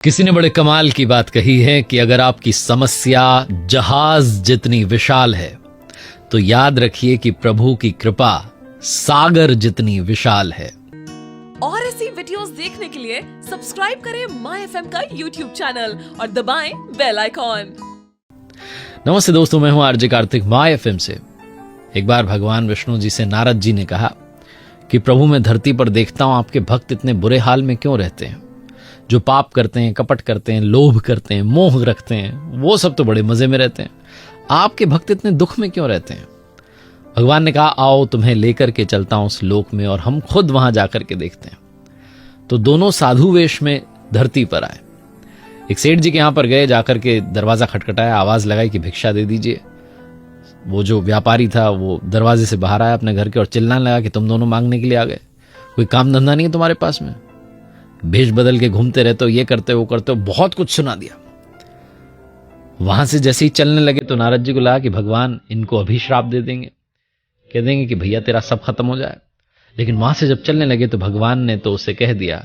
किसी ने बड़े कमाल की बात कही है कि अगर आपकी समस्या जहाज जितनी विशाल है तो याद रखिए कि प्रभु की कृपा सागर जितनी विशाल है। और ऐसी वीडियोस देखने के लिए सब्सक्राइब करें माय एफएम का यूट्यूब चैनल और दबाएं बेल आइकॉन। नमस्ते दोस्तों, मैं हूं आरजे कार्तिक माय एफएम से। एक बार भगवान विष्णु जी से नारद जी ने कहा कि प्रभु मैं धरती पर देखता हूं आपके भक्त इतने बुरे हाल में क्यों रहते हैं। जो पाप करते हैं, कपट करते हैं, लोभ करते हैं, मोह रखते हैं, वो सब तो बड़े मजे में रहते हैं। आपके भक्त इतने दुख में क्यों रहते हैं। भगवान ने कहा आओ तुम्हें लेकर के चलता हूं उस लोक में और हम खुद वहां जाकर के देखते हैं। तो दोनों साधु वेश में धरती पर आए। एक सेठ जी के यहां पर गए, जाकर के दरवाजा खटखटाया, आवाज लगाई कि भिक्षा दे दीजिए। वो जो व्यापारी था वो दरवाजे से बाहर आया अपने घर के और चिल्लाने लगा कि तुम दोनों मांगने के लिए आ गए, कोई काम धंधा नहीं है तुम्हारे पास में, भेष बदल के घूमते रहते हो, ये करते हो वो करते हो, बहुत कुछ सुना दिया। वहां से जैसे ही चलने लगे तो नारद जी को लगा कि भगवान इनको अभी श्राप दे देंगे, कह देंगे कि भैया तेरा सब खत्म हो जाए। लेकिन वहां से जब चलने लगे तो भगवान ने तो उसे कह दिया,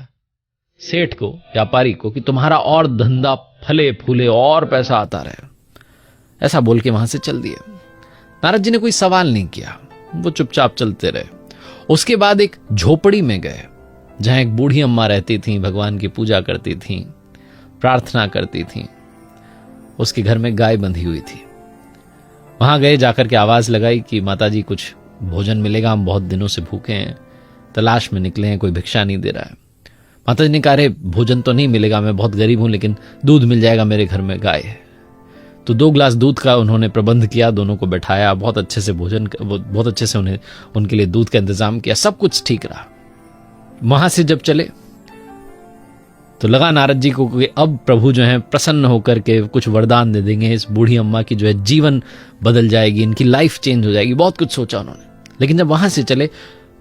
सेठ को, व्यापारी को, कि तुम्हारा और धंधा फले फूले और पैसा आता रहे। ऐसा बोल के वहां से चल दिए। नारद जी ने कोई सवाल नहीं किया, वो चुपचाप चलते रहे। उसके बाद एक झोपड़ी में गए जहां एक बूढ़ी अम्मा रहती थी, भगवान की पूजा करती थी, प्रार्थना करती थी। उसके घर में गाय बंधी हुई थी। वहां गए, जाकर के आवाज लगाई कि माताजी कुछ भोजन मिलेगा, हम बहुत दिनों से भूखे हैं, तलाश में निकले हैं, कोई भिक्षा नहीं दे रहा है। माताजी ने कहा अरे भोजन तो नहीं मिलेगा, मैं बहुत गरीब हूं, लेकिन दूध मिल जाएगा, मेरे घर में गाय है। तो 2 गिलास दूध का उन्होंने प्रबंध किया, दोनों को बैठाया, बहुत अच्छे से बहुत अच्छे से उन्हें उनके लिए दूध का इंतजाम किया, सब कुछ ठीक रहा। वहां से जब चले तो लगा नारद जी को कि अब प्रभु जो है प्रसन्न होकर के कुछ वरदान दे देंगे, इस बूढ़ी अम्मा की जो है जीवन बदल जाएगी, इनकी लाइफ चेंज हो जाएगी। बहुत कुछ सोचा उन्होंने। लेकिन जब वहां से चले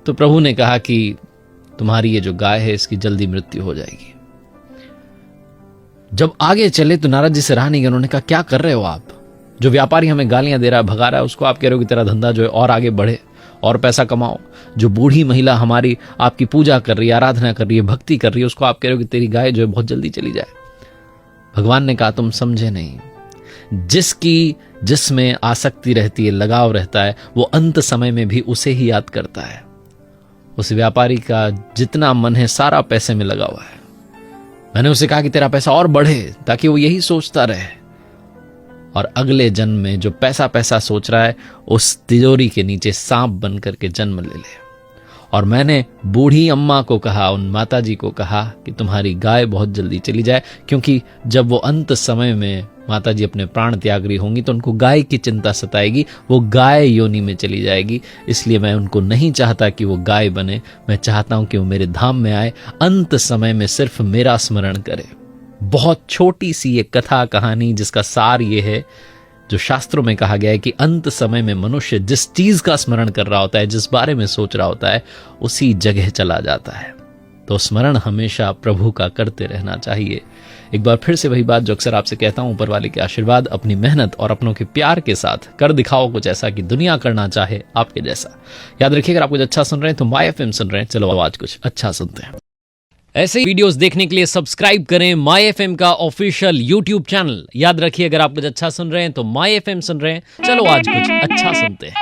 तो प्रभु ने कहा कि तुम्हारी ये जो गाय है इसकी जल्दी मृत्यु हो जाएगी। जब आगे चले तो नारद जी से रहा नहीं गया। उन्होंने कहा क्या कर रहे हो आप, जो व्यापारी हमें गालियां दे रहा है, भगा रहा है, उसको आप कह रहे हो कि तेरा धंधा जो है और आगे बढ़े और पैसा कमाओ। जो बूढ़ी महिला हमारी आपकी पूजा कर रही है, आराधना कर रही है, भक्ति कर रही है, उसको आप कह रहे हो कि तेरी गाय जो है बहुत जल्दी चली जाए। भगवान ने कहा तुम समझे नहीं, जिसमें आसक्ति रहती है, लगाव रहता है, वो अंत समय में भी उसे ही याद करता है। उस व्यापारी का जितना मन है सारा पैसे में लगा हुआ है। मैंने उसे कहा कि तेरा पैसा और बढ़े, ताकि वो यही सोचता रहे और अगले जन्म में जो पैसा पैसा सोच रहा है उस तिजोरी के नीचे सांप बन करके जन्म ले ले। और मैंने बूढ़ी अम्मा को कहा, उन माता जी को कहा कि तुम्हारी गाय बहुत जल्दी चली जाए, क्योंकि जब वो अंत समय में माता जी अपने प्राण त्याग रही होंगी तो उनको गाय की चिंता सताएगी, वो गाय योनि में चली जाएगी। इसलिए मैं उनको नहीं चाहता कि वो गाय बने, मैं चाहता हूं कि वो मेरे धाम में आए, अंत समय में सिर्फ मेरा स्मरण करे। बहुत छोटी सी ये कथा कहानी जिसका सार ये है, जो शास्त्रों में कहा गया है कि अंत समय में मनुष्य जिस चीज का स्मरण कर रहा होता है, जिस बारे में सोच रहा होता है, उसी जगह चला जाता है। तो स्मरण हमेशा प्रभु का करते रहना चाहिए। एक बार फिर से वही बात जो अक्सर आपसे कहता हूं, ऊपर वाले के आशीर्वाद, अपनी मेहनत और अपनों के प्यार के साथ कर दिखाओ कुछ ऐसा कि दुनिया करना चाहे आपके जैसा। याद रखिए अगर आप कुछ अच्छा सुन रहे हैं तो माय एफएम सुन रहे हैं। चलो आज कुछ अच्छा सुनते हैं। ऐसे ही वीडियोस देखने के लिए सब्सक्राइब करें माय एफएम का ऑफिशियल यूट्यूब चैनल। याद रखिए अगर आप कुछ अच्छा सुन रहे हैं तो माय एफएम सुन रहे हैं। चलो आज कुछ अच्छा सुनते हैं।